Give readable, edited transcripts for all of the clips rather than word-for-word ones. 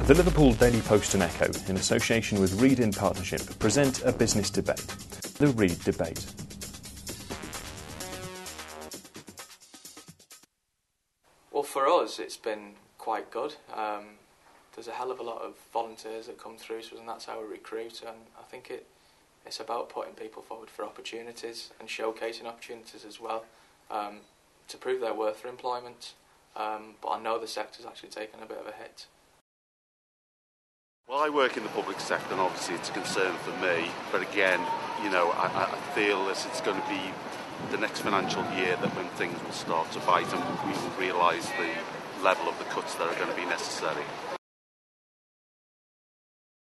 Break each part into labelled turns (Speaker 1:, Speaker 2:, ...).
Speaker 1: The Liverpool Daily Post and Echo, in association with Read in Partnership, present a business debate, the Read Debate.
Speaker 2: Well, for us, it's been quite good. There's a hell of a lot of volunteers that come through, and that's how we recruit, and I think it's about putting people forward for opportunities and showcasing opportunities as well, to prove their worth for employment. But I know the sector's actually taken a bit of a hit.
Speaker 3: Well, I work in the public sector, and obviously it's a concern for me. But again, I feel this is going to be the next financial year that when things will start to bite and we will realise the level of the cuts that are going to be necessary.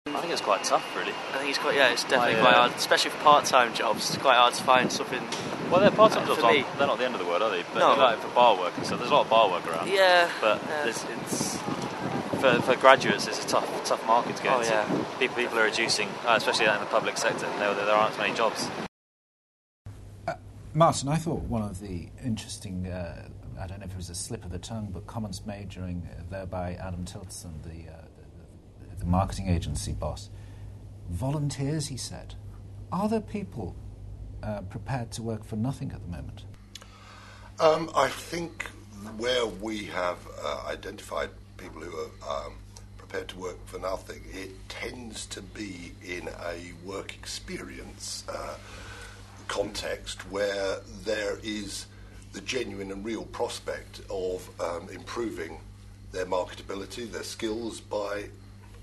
Speaker 4: I think it's quite tough, really. I think it's definitely quite hard, especially for part-time jobs. It's quite hard to find something.
Speaker 5: Well, they're part-time jobs.
Speaker 4: For me.
Speaker 5: They're not the end of the world, are they? But
Speaker 4: no.
Speaker 5: Like for bar workers, so there's a lot of bar work around.
Speaker 4: Yeah.
Speaker 5: But it's for graduates, it's a tough market to get into.
Speaker 4: Yeah.
Speaker 5: People are reducing, especially in the public sector. There aren't as many jobs.
Speaker 6: Martin, I thought one of the interesting, I don't know if it was a slip of the tongue, but comments made there by Adam Tilson, the marketing agency boss. Volunteers, he said. Are there people prepared to work for nothing at the moment?
Speaker 7: I think where we have identified people who are prepared to work for nothing, it tends to be in a work experience context where there is the genuine and real prospect of improving their marketability, their skills by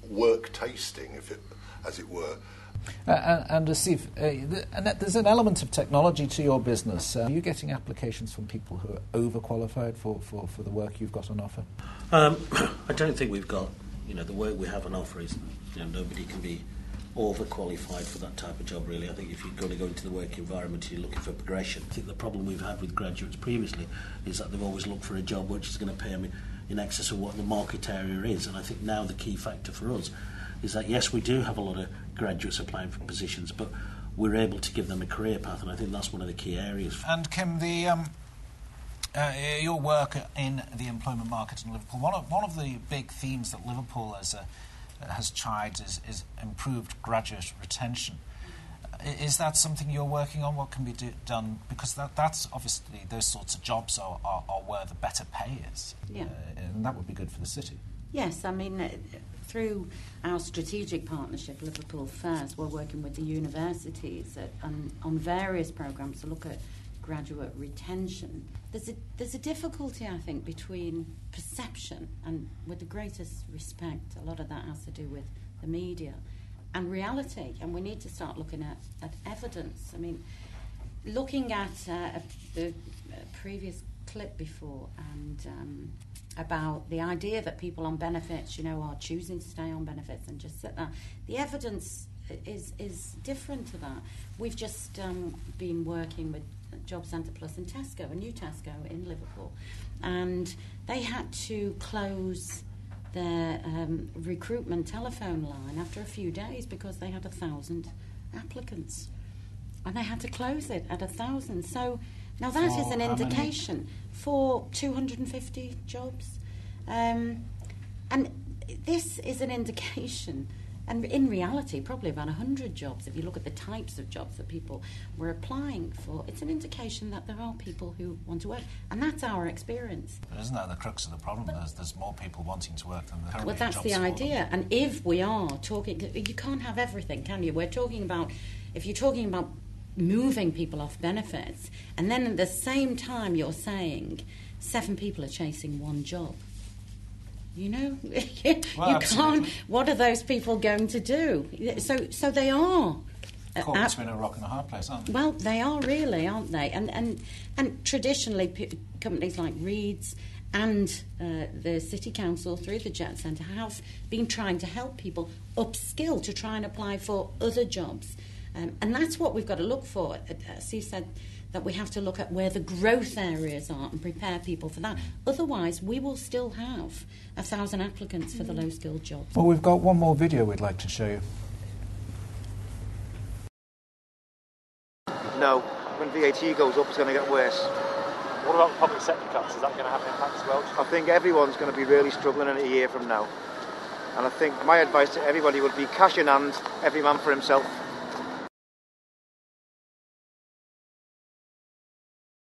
Speaker 7: work tasting, as it were.
Speaker 6: And Asif, there's an element of technology to your business. Are you getting applications from people who are overqualified for the work you've got on offer?
Speaker 8: I don't think we've got, the work we have on offer is, nobody can be overqualified for that type of job, really. I think if you're going to go into the work environment and you're looking for progression, I think the problem we've had with graduates previously is that they've always looked for a job which is going to pay them in excess of what the market area is. And I think now the key factor for us is that, yes, we do have a lot of graduates applying for positions, but we're able to give them a career path, and I think that's one of the key areas.
Speaker 6: And Kim, your work in the employment market in Liverpool, one of the big themes that Liverpool has tried is improved graduate retention. Is that something you're working on? What can be done? Because that's obviously, those sorts of jobs are where the better pay is.
Speaker 9: Yeah.
Speaker 6: And that would be good for the city.
Speaker 9: Yes, I mean, through our strategic partnership, Liverpool First, we're working with the universities on various programmes to look at graduate retention. There's a difficulty, I think, between perception, and with the greatest respect, a lot of that has to do with the media, and reality, and we need to start looking at evidence. I mean, looking at the previous clip before, and about the idea that people on benefits, are choosing to stay on benefits and just sit there. The evidence is different to that. We've just been working with Job Centre Plus and Tesco, a new Tesco in Liverpool, and they had to close their recruitment telephone line after a few days because they had 1,000 applicants, and they had to close it at 1,000. So now that is an indication for 250 jobs, and this is an indication. And in reality, probably about 100 jobs, if you look at the types of jobs that people were applying for, it's an indication that there are people who want to work. And that's our experience.
Speaker 6: But isn't that the crux of the problem? There's more people wanting to work than there currently
Speaker 9: Well, that's the idea. And if we are talking... You can't have everything, can you? We're talking about... If you're talking about moving people off benefits, and then at the same time you're saying 7 people are chasing one job, you can't. What are those people going to do? So they are
Speaker 6: caught between a rock and a hard place, aren't they?
Speaker 9: Well, they are really, aren't they? And traditionally, companies like Reeds and the City Council through the Jet Centre have been trying to help people upskill to try and apply for other jobs, and that's what we've got to look for. As you said, that we have to look at where the growth areas are and prepare people for that. Otherwise, we will still have 1,000 applicants for the low-skilled jobs.
Speaker 6: Well, we've got one more video we'd like to show you.
Speaker 10: No, when VAT goes up, it's going to get worse.
Speaker 5: What about the public sector cuts? Is that going to have an impact as well?
Speaker 10: I think everyone's going to be really struggling in a year from now. And I think my advice to everybody would be cash in hand, every man for himself.